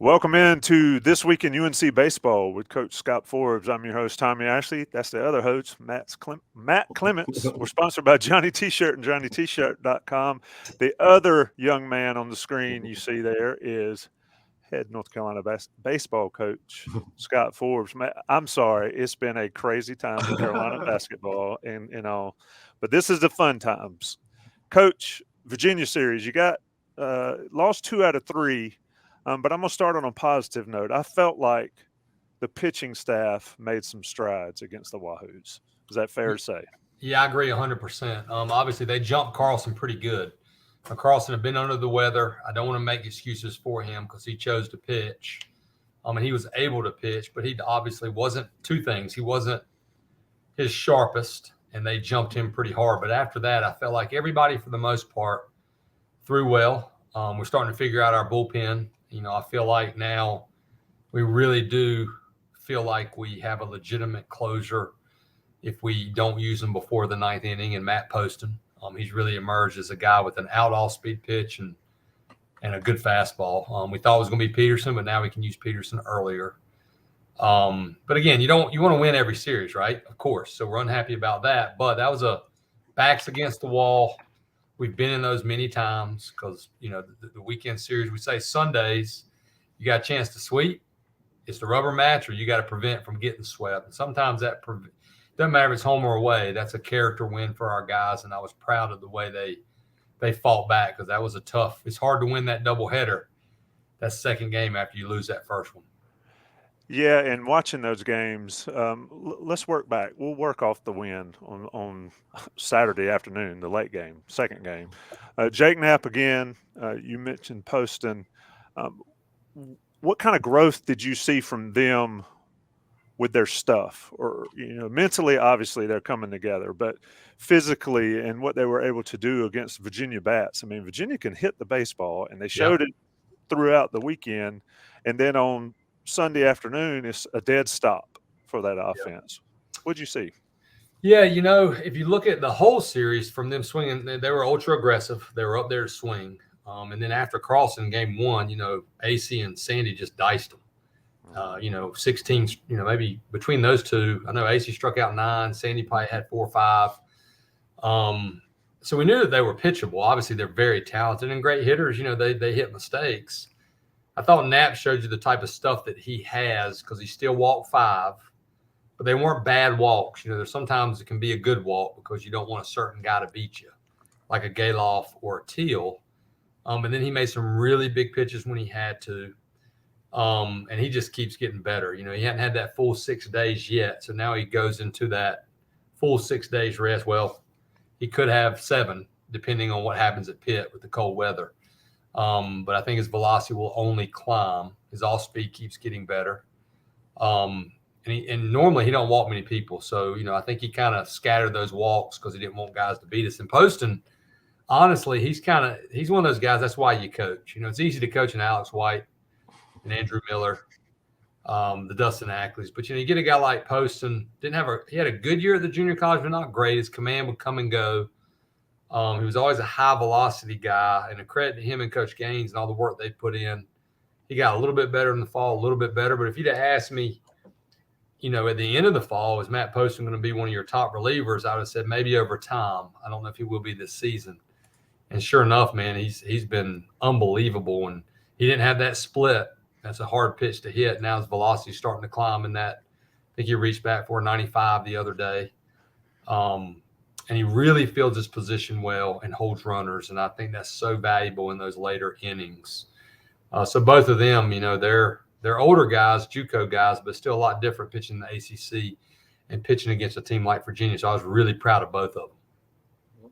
Welcome into This Week in UNC Baseball with Coach Scott Forbes. I'm your host, Tommy Ashley. That's the other host, Matt Clements. We're sponsored by Johnny T-Shirt and JohnnyT-Shirt.com. The other young man on the screen you see there is head North Carolina baseball coach, Scott Forbes. Matt, I'm sorry. It's been a crazy time with Carolina basketball and all. But this is the fun times. Coach, Virginia series, you got lost 2 out of 3. But I'm going to start on a positive note. I felt like the pitching staff made some strides against the Wahoos. Is that fair to say? Yeah, I agree 100%. Obviously, they jumped Carlson pretty good. Carlson had been under the weather. I don't want to make excuses for him because he chose to pitch. And he was able to pitch, but he obviously wasn't two things. He wasn't his sharpest, and they jumped him pretty hard. But after that, I felt like everybody, for the most part, threw well. We're starting to figure out our bullpen. I feel like now we really do feel like we have a legitimate closer if we don't use him before the 9th inning. And Matt Poston, he's really emerged as a guy with an out-off-speed pitch and a good fastball. We thought it was going to be Peterson, but now we can use Peterson earlier. But again, you want to win every series, right? Of course. So we're unhappy about that. But that was a backs against the wall. We've been in those many times because, the weekend series, we say Sundays, you got a chance to sweep. It's the rubber match or you got to prevent from getting swept. And sometimes that doesn't matter if it's home or away. That's a character win for our guys. And I was proud of the way they fought back because that was it's hard to win that doubleheader, that second game after you lose that first one. Yeah, and watching those games, let's work back. We'll work off the win on Saturday afternoon, the late game, second game. Jake Knapp again. You mentioned Poston. What kind of growth did you see from them with their stuff? Or mentally, obviously they're coming together, but physically and what they were able to do against Virginia bats. I mean, Virginia can hit the baseball, and they showed it throughout the weekend, and then on Sunday afternoon, it's a dead stop for that offense. What'd you see? Yeah, if you look at the whole series from them swinging, they were ultra aggressive. They were up there to swing. And then after Carlson game 1, AC and Sandy just diced them. 16, maybe between those two, I know AC struck out 9, Sandy probably had 4 or 5. So we knew that they were pitchable. Obviously, they're very talented and great hitters. They hit mistakes. I thought Knapp showed you the type of stuff that he has because he still walked 5, but they weren't bad walks. There's sometimes it can be a good walk because you don't want a certain guy to beat you, like a Galoff or a Teal. And then he made some really big pitches when he had to. And he just keeps getting better. He hadn't had that full 6 days yet. So now he goes into that full 6 days rest. Well, he could have 7, depending on what happens at Pitt with the cold weather. But I think his velocity will only climb. His off speed keeps getting better. And normally he don't walk many people. So, I think he kind of scattered those walks because he didn't want guys to beat us. And Poston, honestly, he's one of those guys. That's why you coach. It's easy to coach an Alex White and Andrew Miller, the Dustin Ackleys. But, you get a guy like Poston, he had a good year at the junior college, but not great. His command would come and go. He was always a high-velocity guy, and a credit to him and Coach Gaines and all the work they put in. He got a little bit better in the fall, a little bit better. But if you'd have asked me, at the end of the fall, is Matt Poston going to be one of your top relievers, I would have said maybe over time. I don't know if he will be this season. And sure enough, man, he's been unbelievable. And he didn't have that split. That's a hard pitch to hit. Now his velocity is starting to climb in that. I think he reached back for 95 the other day. And he really fields his position well and holds runners. And I think that's so valuable in those later innings. So both of them, they're older guys, JUCO guys, but still a lot different pitching in the ACC and pitching against a team like Virginia. So I was really proud of both of them.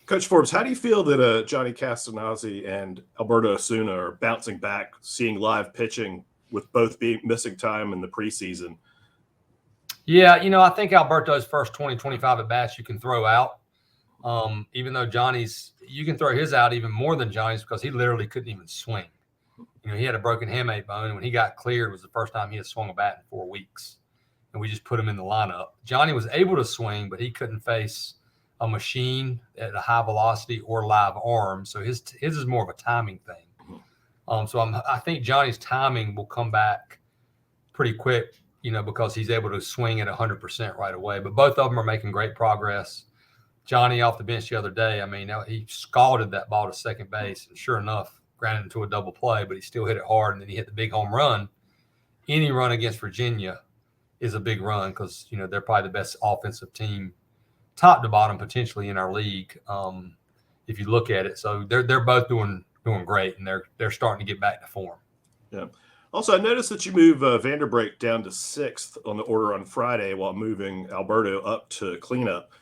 Coach Forbes, how do you feel that Johnny Castanazi and Alberto Assuna are bouncing back, seeing live pitching with both being missing time in the preseason? Yeah, I think Alberto's first 20, 25 at-bats you can throw out. Even though you can throw his out even more than Johnny's because he literally couldn't even swing. He had a broken hamate bone, and when he got cleared, it was the first time he had swung a bat in 4 weeks. And we just put him in the lineup. Johnny was able to swing, but he couldn't face a machine at a high velocity or live arm. So his is more of a timing thing. So I think Johnny's timing will come back pretty quick, because he's able to swing at 100% right away. But both of them are making great progress. Johnny off the bench the other day, he scalded that ball to second base, and sure enough, grounded into a double play, but he still hit it hard, and then he hit the big home run. Any run against Virginia is a big run because, they're probably the best offensive team, top to bottom, potentially in our league, if you look at it. So they're both doing great, and they're starting to get back to form. Yeah. Also, I noticed that you move Vanderbreak down to 6th on the order on Friday while moving Alberto up to cleanup.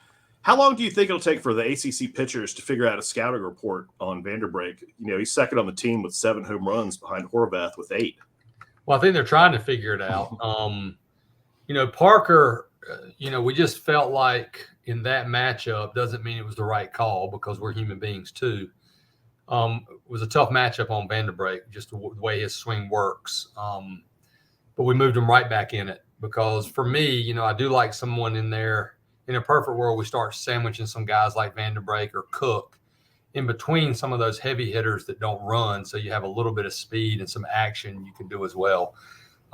How long do you think it'll take for the ACC pitchers to figure out a scouting report on Vanderbreak? He's second on the team with 7 home runs behind Horvath with 8. Well, I think they're trying to figure it out. Parker, we just felt like in that matchup doesn't mean it was the right call because we're human beings too. It was a tough matchup on Vanderbreak, just the way his swing works. But we moved him right back in it because for me, I do like someone in there. In a perfect world, we start sandwiching some guys like Vanderbreak or Cook in between some of those heavy hitters that don't run. So you have a little bit of speed and some action you can do as well.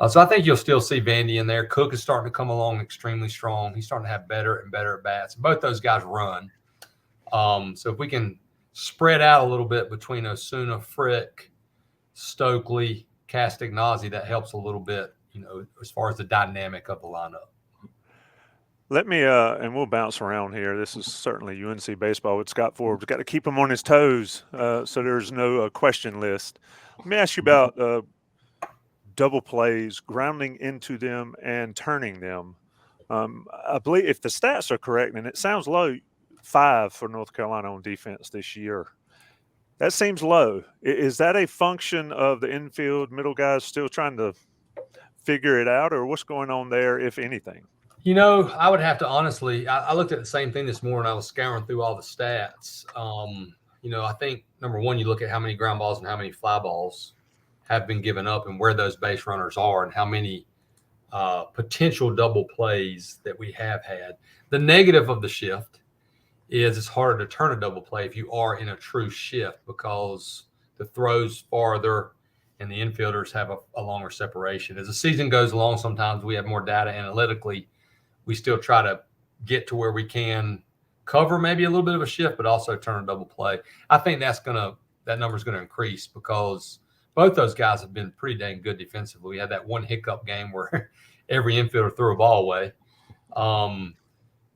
So I think you'll still see Vandy in there. Cook is starting to come along extremely strong. He's starting to have better and better at bats. Both those guys run. So if we can spread out a little bit between Assuna, Frick, Stokely, Castanazi, that helps a little bit, as far as the dynamic of the lineup. Let me, and we'll bounce around here. This is certainly UNC Baseball with Scott Forbes. Got to keep him on his toes so there's no question list. Let me ask you about double plays, grounding into them and turning them. I believe if the stats are correct, and it sounds low, 5 for North Carolina on defense this year. That seems low. Is that a function of the infield middle guys still trying to figure it out, or what's going on there, if anything? I would have to honestly, I looked at the same thing this morning. I was scouring through all the stats. I think, number one, you look at how many ground balls and how many fly balls have been given up and where those base runners are and how many potential double plays that we have had. The negative of the shift is it's harder to turn a double play if you are in a true shift because the throws farther and the infielders have a longer separation. As the season goes along, sometimes we have more data analytically. We still try to get to where we can cover maybe a little bit of a shift, but also turn a double play. I think that number is going to increase because both those guys have been pretty dang good defensively. We had that one hiccup game where every infielder threw a ball away.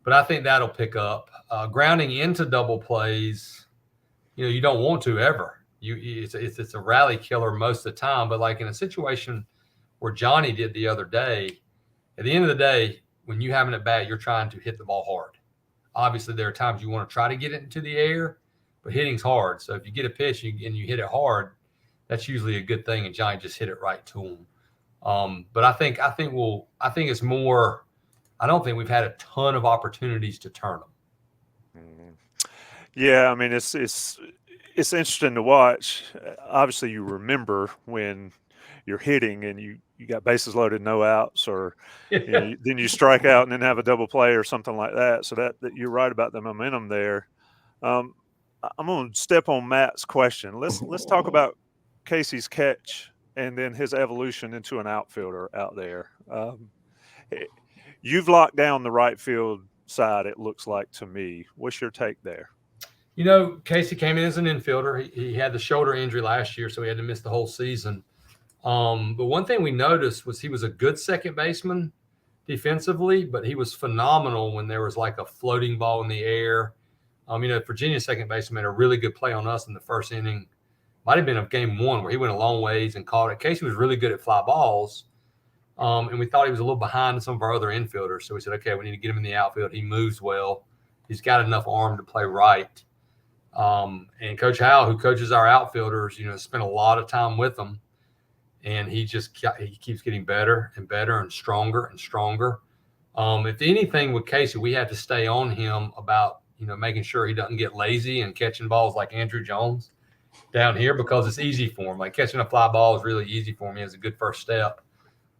But I think that'll pick up. Grounding into double plays, you don't want to ever. It's a rally killer most of the time. But like in a situation where Johnny did the other day, at the end of the day, when you have an at bat, you're trying to hit the ball hard. Obviously, there are times you want to try to get it into the air, but hitting's hard. So if you get a pitch and you hit it hard, that's usually a good thing. And Johnny just hit it right to him. But I think it's more. I don't think we've had a ton of opportunities to turn them. Yeah, I mean it's interesting to watch. Obviously, you remember when you're hitting and you got bases loaded, no outs, or then you strike out and then have a double play or something like that. So that you're right about the momentum there. I'm going to step on Matt's question. Let's talk about Casey's catch and then his evolution into an outfielder out there. You've locked down the right field side, it looks like to me. What's your take there? Casey came in as an infielder. He had the shoulder injury last year, so he had to miss the whole season. But one thing we noticed was he was a good second baseman defensively, but he was phenomenal when there was like a floating ball in the air. Virginia's second baseman made a really good play on us in the first inning. Might have been of game 1 where he went a long ways and caught it. Casey was really good at fly balls. And we thought he was a little behind some of our other infielders. So we said, okay, we need to get him in the outfield. He moves well. He's got enough arm to play right. And Coach Howell, who coaches our outfielders, spent a lot of time with them. And he keeps getting better and better and stronger and stronger. If anything with Casey, we had to stay on him about, making sure he doesn't get lazy and catching balls like Andrew Jones down here because it's easy for him. Like catching a fly ball is really easy for him. He has a good first step.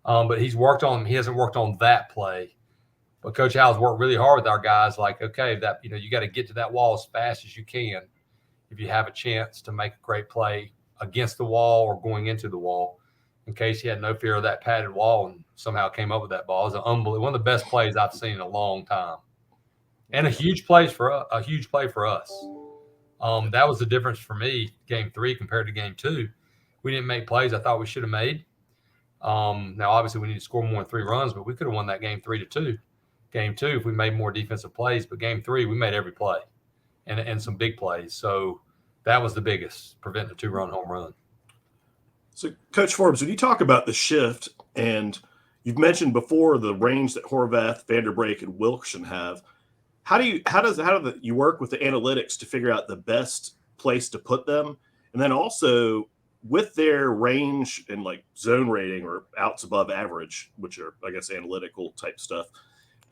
But he hasn't worked on that play. But Coach Howell's worked really hard with our guys. Like, okay, that you got to get to that wall as fast as you can if you have a chance to make a great play against the wall or going into the wall. In case he had no fear of that padded wall and somehow came up with that ball. It was one of the best plays I've seen in a long time, and a huge play for us. That was the difference for me, game 3 compared to game 2. We didn't make plays I thought we should have made. Now, obviously, we need to score more than 3 runs, but we could have won that game 3-2. Game 2, if we made more defensive plays, but game 3, we made every play and some big plays. So that was the biggest, preventing a 2-run home run. So, Coach Forbes, when you talk about the shift, and you've mentioned before the range that Horvath, Vanderbreak, and Wilkerson have, how do you work with the analytics to figure out the best place to put them? And then also with their range and like zone rating or outs above average, which are, I guess, analytical type stuff,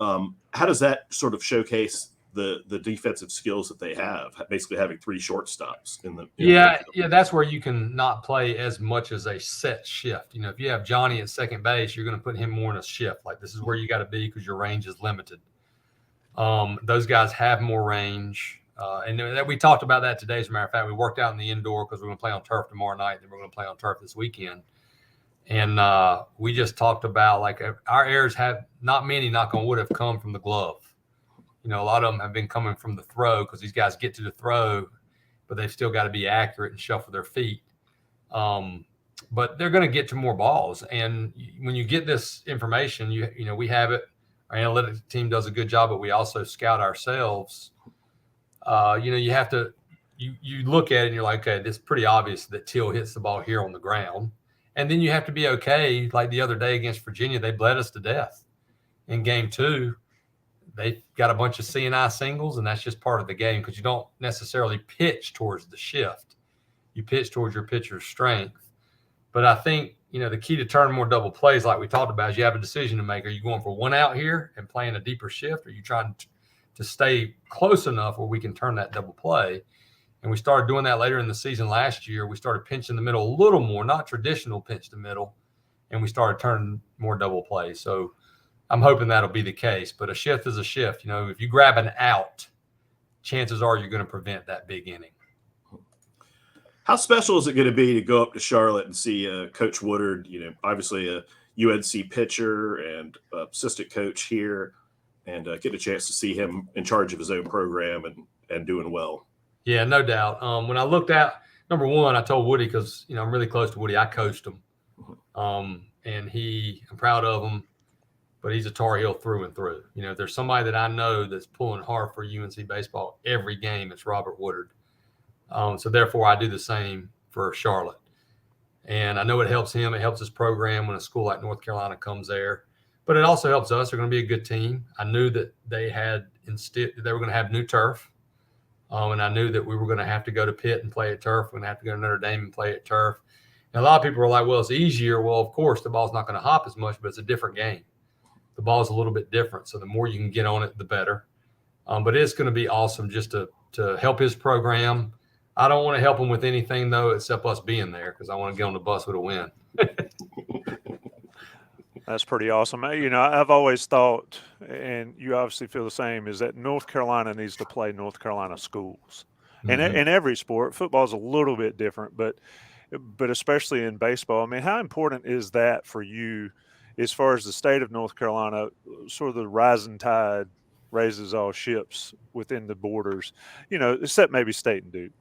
how does that sort of showcase the defensive skills that they have, basically having 3 shortstops in the that's where you can not play as much as a set shift. You know, if you have Johnny at second base, you're going to put him more in a shift. Like, this is where you got to be because your range is limited. Those guys have more range. And we talked about that today. As a matter of fact, we worked out in the indoor because we're going to play on turf tomorrow night. Then we're going to play on turf this weekend. And we just talked about, like, our errors have not many, knock on wood, have come from the glove. You know, a lot of them have been coming from the throw because these guys get to the throw, but they've still got to be accurate and shuffle their feet. But they're going to get to more balls. And when you get this information, you know, we have it. Our analytics team does a good job, but we also scout ourselves. You know, you have to you look at it and you're like, okay, this is pretty obvious that Teal hits the ball here on the ground. And then you have to be okay. Like the other day against Virginia, they bled us to death. In game 2, they got a bunch of CNI singles, and that's just part of the game because you don't necessarily pitch towards the shift. You pitch towards your pitcher's strength. But I think, you know, the key to turning more double plays, like we talked about, is you have a decision to make. Are you going for 1 out here and playing a deeper shift? Or are you trying to stay close enough where we can turn that double play? And we started doing that later in the season last year. We started pinching the middle a little more, not traditional pinch the middle, and we started turning more double plays. So I'm hoping that'll be the case. But a shift is a shift. You know, if you grab an out, chances are you're going to prevent that big inning. How special is it going to be to go up to Charlotte and see Coach Woodard, you know, obviously a UNC pitcher and assistant coach here, and get a chance to see him in charge of his own program and doing well? Yeah, no doubt. When I looked at, number one, I told Woody, because, you know, I'm really close to Woody. I coached him. And I'm proud of him, but he's a Tar Heel through and through. You know, if there's somebody that I know that's pulling hard for UNC baseball every game, it's Robert Woodard. So therefore I do the same for Charlotte. And I know it helps him. It helps his program when a school like North Carolina comes there, but it also helps us. They're going to be a good team. I knew that they were going to have new turf. And I knew that we were going to have to go to Pitt and play at turf. We're going to have to go to Notre Dame and play at turf. And a lot of people are like, well, it's easier. Well, of course, the ball's not going to hop as much, but it's a different game. The ball's a little bit different. So the more you can get on it, the better. But it's going to be awesome just to help his program. I don't want to help him with anything, though, except us being there, because I want to get on the bus with a win. That's pretty awesome. You know, I've always thought, and you obviously feel the same, is that North Carolina needs to play North Carolina schools. And in every sport, football is a little bit different, but especially in baseball. I mean, how important is that for you as far as the state of North Carolina, sort of the rising tide raises all ships within the borders, you know, except maybe State and Duke?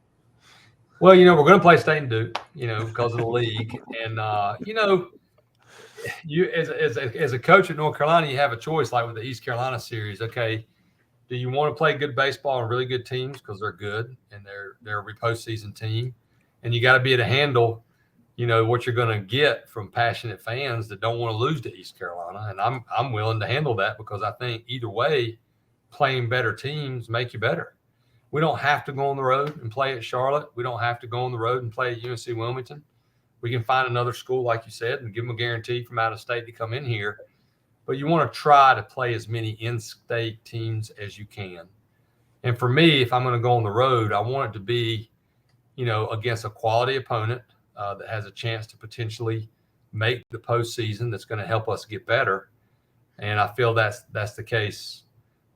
Well, you know, we're going to play State and Duke, you know, because of the league. And, you know, you as a coach at North Carolina, you have a choice, like with the East Carolina series. Okay, do you want to play good baseball and really good teams because they're good and they're a postseason team, and you got to be able to handle, you know, what you're going to get from passionate fans that don't want to lose to East Carolina, and I'm willing to handle that because I think either way, playing better teams make you better. We don't have to go on the road and play at Charlotte. We don't have to go on the road and play at UNC Wilmington. We can find another school, like you said, and give them a guarantee from out of state to come in here. But you want to try to play as many in-state teams as you can. And for me, if I'm going to go on the road, I want it to be, you know, against a quality opponent that has a chance to potentially make the postseason that's going to help us get better. And I feel that's the case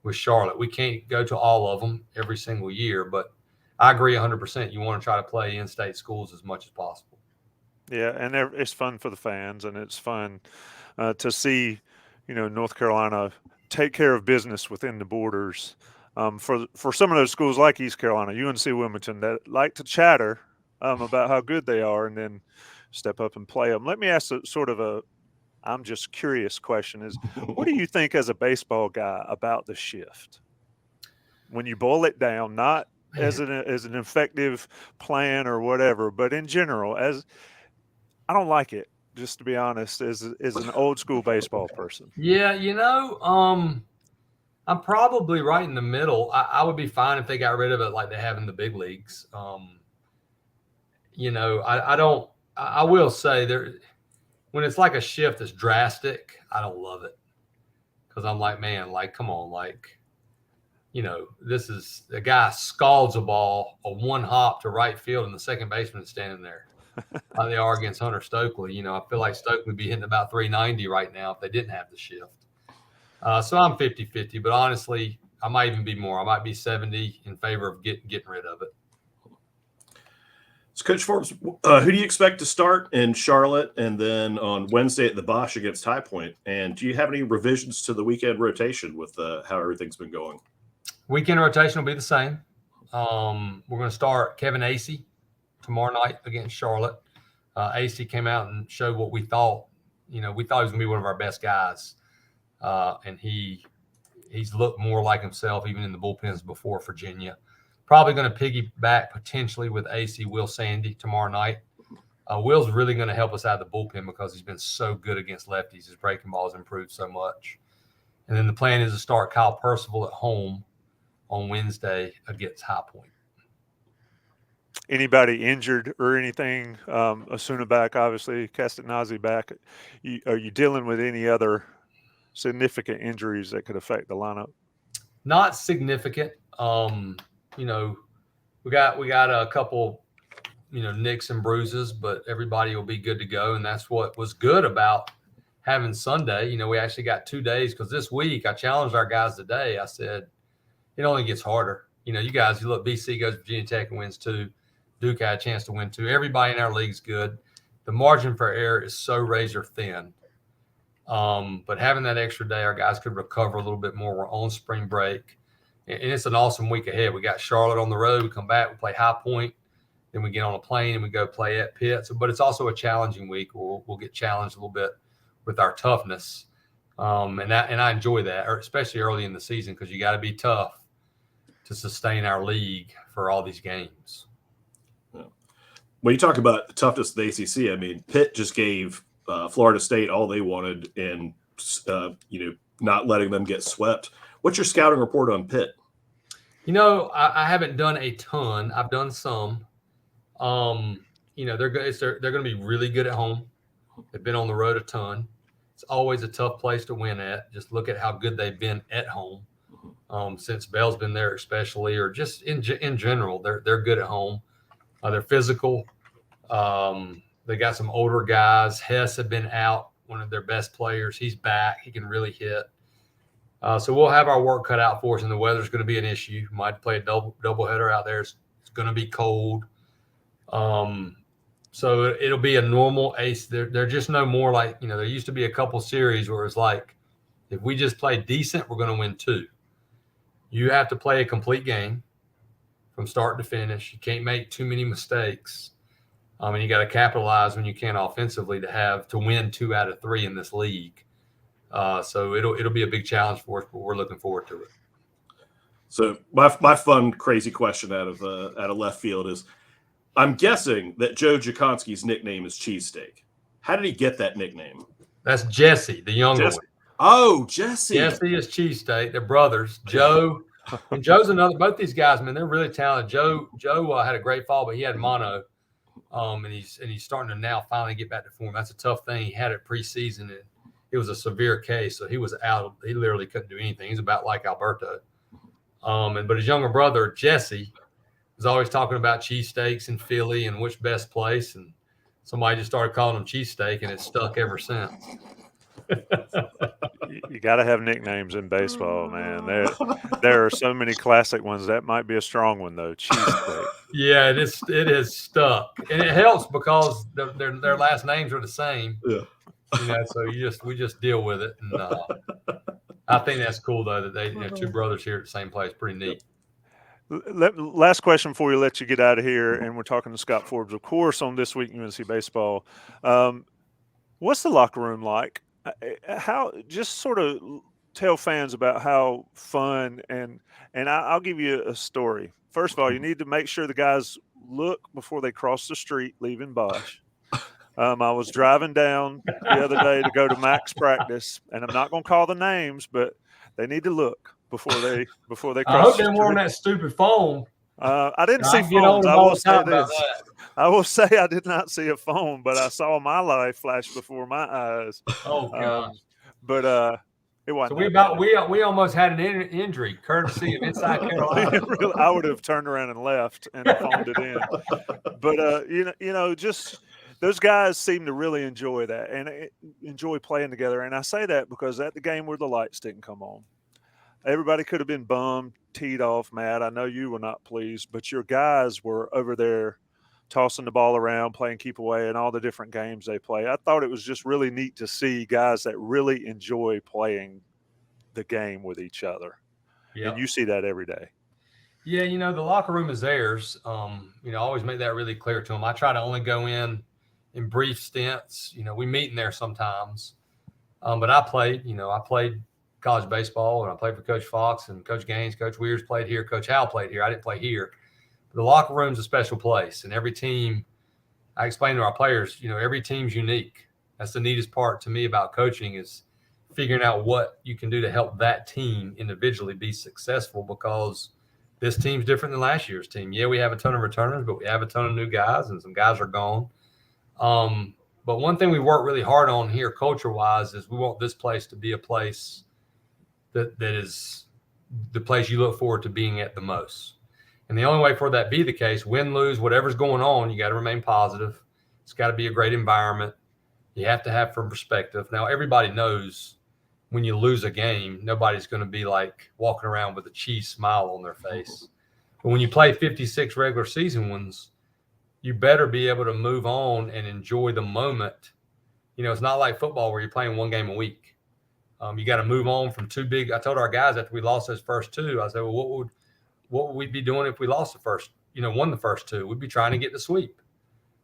with Charlotte. We can't go to all of them every single year, but I agree 100%. You want to try to play in-state schools as much as possible. Yeah, and it's fun for the fans, and it's fun to see, North Carolina take care of business within the borders. For some of those schools like East Carolina, UNC Wilmington, that like to chatter about how good they are and then step up and play them. Let me ask I'm just curious question is, what do you think as a baseball guy about the shift? When you boil it down, not as an effective plan or whatever, but in general, I don't like it, just to be honest, as an old school baseball person. Yeah, I'm probably right in the middle. I would be fine if they got rid of it like they have in the big leagues. I will say when it's like a shift that's drastic, I don't love it. Because I'm like, man, like, come on, like, this is the guy scalds a ball, a one hop to right field, and the second baseman is standing there. Like they are against Hunter Stokely. I feel like Stokely would be hitting about 390 right now if they didn't have the shift. So I'm 50-50, but honestly, I might even be more. I might be 70 in favor of getting rid of it. So, Coach Forbes, who do you expect to start in Charlotte and then on Wednesday at the Bosch against High Point? And do you have any revisions to the weekend rotation with how everything's been going? Weekend rotation will be the same. We're going to start Kevin Acey tomorrow night against Charlotte. Acey came out and showed what we thought. We thought he was going to be one of our best guys. And he's looked more like himself even in the bullpens before Virginia. Probably going to piggyback potentially with AC Will Sandy tomorrow night. Will's really going to help us out of the bullpen because he's been so good against lefties. His breaking ball has improved so much. And then the plan is to start Kyle Percival at home on Wednesday against High Point. Anybody injured or anything? Assuna back, obviously. Castanazi back. Are you dealing with any other significant injuries that could affect the lineup? Not significant. We got a couple, nicks and bruises, but everybody will be good to go. And that's what was good about having Sunday. We actually got 2 days because this week I challenged our guys today. I said, it only gets harder. You guys, you look, BC goes to Virginia Tech and wins 2. Duke had a chance to win 2. Everybody in our league is good. The margin for error is so razor thin. But having that extra day, our guys could recover a little bit more. We're on spring break. And it's an awesome week ahead. We got Charlotte on the road. We come back, we play High Point. Then we get on a plane and we go play at Pitt. But it's also a challenging week. We'll get challenged a little bit with our toughness. And I enjoy that, especially early in the season, because you got to be tough to sustain our league for all these games. Yeah. When you talk about the toughness of the ACC, I mean, Pitt just gave Florida State all they wanted and, not letting them get swept. What's your scouting report on Pitt? I haven't done a ton. I've done some. They're going to be really good at home. They've been on the road a ton. It's always a tough place to win at. Just look at how good they've been at home since Bell's been there, especially, or just in general. They're good at home. They're physical. They got some older guys. Hess had been out, one of their best players. He's back. He can really hit. So we'll have our work cut out for us, and the weather's going to be an issue. Might play a doubleheader out there. It's going to be cold. So it'll be a normal ace. They're just no more like, there used to be a couple series where it's like, if we just play decent, we're going to win 2. You have to play a complete game from start to finish. You can't make too many mistakes. And you got to capitalize when you can offensively to win 2 out of 3 in this league. So it'll be a big challenge for us, but we're looking forward to it. So my fun, crazy question out of left field is, I'm guessing that Joe Jakonski's nickname is Cheesesteak. How did he get that nickname? That's Jesse, the younger one. Oh, Jesse. Jesse is Cheesesteak. They're brothers. Joe and Joe's another. Both these guys, man, they're really talented. Joe had a great fall, but he had mono. And he's starting to now finally get back to form. That's a tough thing. He had it preseason. It was a severe case, so he was out. He literally couldn't do anything. He's about like Alberto. But his younger brother, Jesse, was always talking about cheesesteaks in Philly and which best place. And somebody just started calling him Cheesesteak, and it's stuck ever since. You got to have nicknames in baseball, man. There are so many classic ones. That might be a strong one though. Cheesesteak. Yeah, it is stuck, and it helps because their last names are the same. Yeah. So we just deal with it, and I think that's cool though that they two brothers here at the same place. Pretty neat. Last question before we let you get out of here, and we're talking to Scott Forbes, of course, on This Week in UNC Baseball. What's the locker room like? How, just sort of tell fans about how fun, and I'll give you a story. First of all, you need to make sure the guys look before they cross the street leaving Bosch. I was driving down the other day to go to Mac's practice, and I'm not going to call the names, but they need to look before they cross. I hope the they weren't on that stupid phone. I didn't see phones. I will say I did not see a phone, but I saw my life flash before my eyes. Oh gosh! But it wasn't. So we almost had an injury, courtesy of Inside Carolina. Really, I would have turned around and left and phoned it in. But just those guys seem to really enjoy that and enjoy playing together. And I say that because at the game where the lights didn't come on, everybody could have been bummed, teed off, mad. I know you were not pleased, but your guys were over there tossing the ball around, playing keep away, and all the different games they play. I thought it was just really neat to see guys that really enjoy playing the game with each other. Yep. And you see that every day. Yeah, the locker room is theirs. I always make that really clear to them. I try to only go in brief stints. We meet in there sometimes. But I played college baseball, and I played for Coach Fox and Coach Gaines. Coach Weirs played here. Coach Howell played here. I didn't play here. But the locker room's a special place, and every team, I explain to our players, every team's unique. That's the neatest part to me about coaching is figuring out what you can do to help that team individually be successful, because this team's different than last year's team. Yeah, we have a ton of returners, but we have a ton of new guys, and some guys are gone. But one thing we work really hard on here culture-wise is we want this place to be a place that is the place you look forward to being at the most. And the only way for that to be the case, win, lose, whatever's going on, you got to remain positive. It's got to be a great environment. You have to have some perspective. Now, everybody knows when you lose a game, nobody's going to be like walking around with a cheese smile on their face. But when you play 56 regular season ones, you better be able to move on and enjoy the moment. It's not like football where you're playing one game a week. You got to move on from two big. I told our guys after we lost those first two, I said, well, what would we be doing if we lost the first, won the first two? We'd be trying to get the sweep.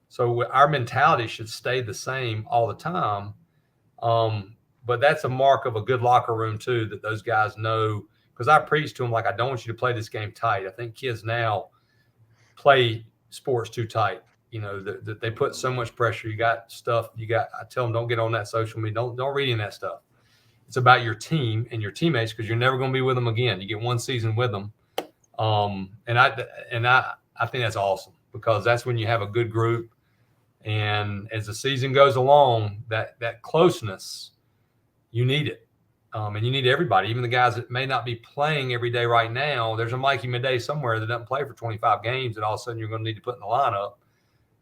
So our mentality should stay the same all the time. But that's a mark of a good locker room too, that those guys know, because I preach to them, like, I don't want you to play this game tight. I think kids now play sports too tight. That they put so much pressure. You got stuff. I tell them, don't get on that social media. Don't read any of that stuff. It's about your team and your teammates, because you're never going to be with them again. You get one season with them. And I think that's awesome, because that's when you have a good group. And as the season goes along, that closeness, you need it. And you need everybody, even the guys that may not be playing every day right now. There's a Mikey Midday somewhere that doesn't play for 25 games that all of a sudden you're going to need to put in the lineup.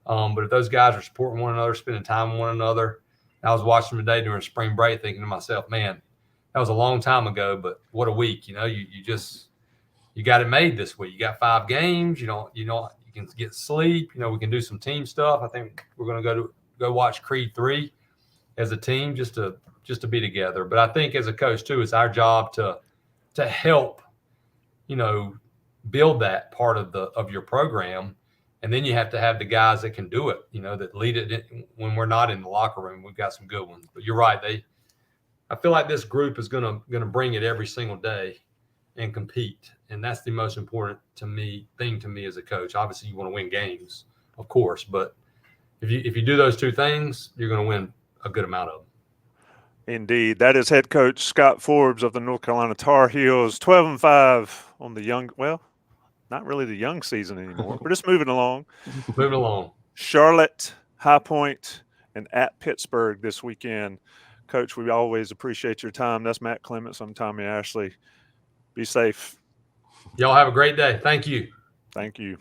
But if those guys are supporting one another, spending time with one another. I was watching today during spring break thinking to myself, man, that was a long time ago, but what a week. You got it made this week. You got 5 games. You can get sleep. We can do some team stuff. I think we're going to go watch Creed 3 as a team just to be together. But I think as a coach too, it's our job to help, build that part of your program. And then you have to have the guys that can do it, that lead it when we're not in the locker room. We've got some good ones. But you're right. I feel like this group is going to bring it every single day and compete. And that's the most important thing to me as a coach. Obviously, you want to win games, of course. But if you do those two things, you're going to win a good amount of them. Indeed. That is head coach Scott Forbes of the North Carolina Tar Heels, 12-5 on the young, well, not really the young season anymore. We're just moving along. Moving along. Charlotte, High Point, and at Pittsburgh this weekend. Coach, we always appreciate your time. That's Matt Clements. I'm Tommy Ashley. Be safe. Y'all have a great day. Thank you. Thank you.